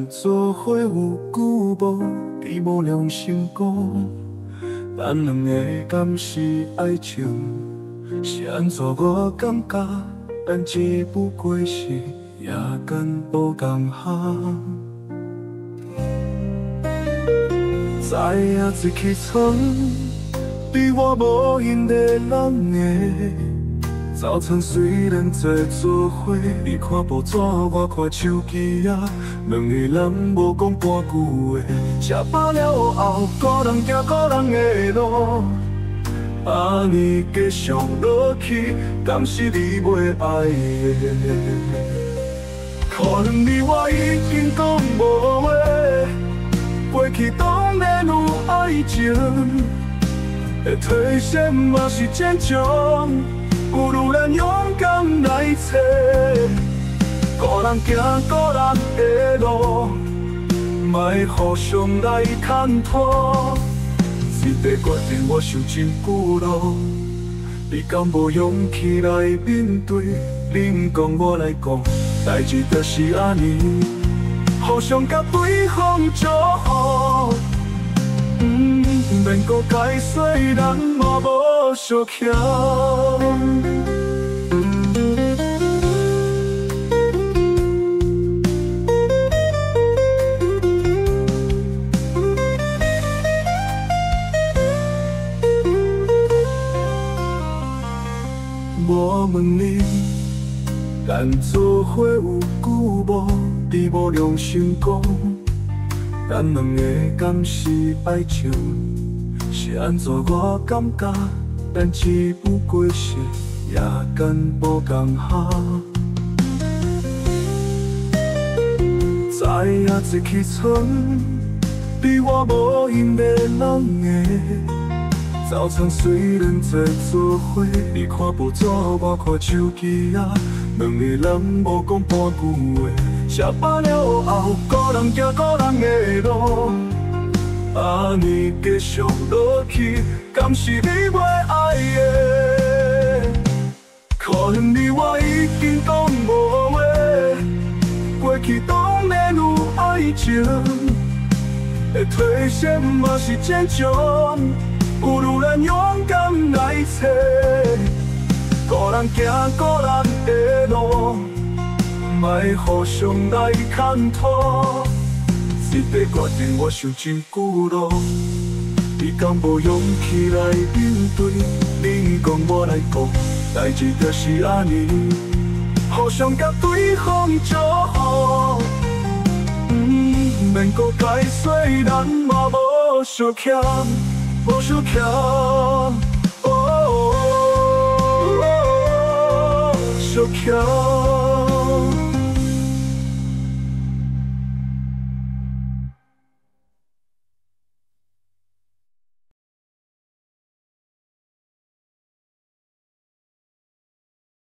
做伙有久无？比无良心讲，咱两个敢是爱情？是安怎我感觉，咱只不过是夜间无同行。知影一起床，比我无闲的人的。 早餐虽然坐做伙，你看报纸，我看手机啊，两个人无讲半句话。吃饱了后，个人行个人的路，安尼继续落去，敢是你袂爱的？可能你我已经讲无话，过去当然有爱情，会退却嘛是坚强。 不如咱勇敢来找，个人行个人的路，莫互相来牵拖。这个决定我想真久咯，你敢无勇气来面对？你不讲我来讲，代志就是安尼，互相甲对方祝福。免搁解释，咱嘛无相欠。我问你，咱做伙有久无？比无良心讲。 咱两个敢是爱情？是安怎我感觉，咱只不过是夜间无同行。知影一起床，比我无闲的人的。早餐虽然坐做伙，你看报纸，我看手机啊，两个人无讲半句话。 吃饱了后，个人行个人的路，安尼继续落去，敢是你袂爱的？可能你我已经讲无话，过去当然有爱情，会退却嘛是坚强，不如咱勇敢来找，个人行个人的路。 莫互相来牵拖，这个决定我想真久咯。你敢无勇气来面对？你讲我来讲，代志就是安尼，互相甲对方祝福。免搁解释，咱嘛无相欠，无相欠。相欠。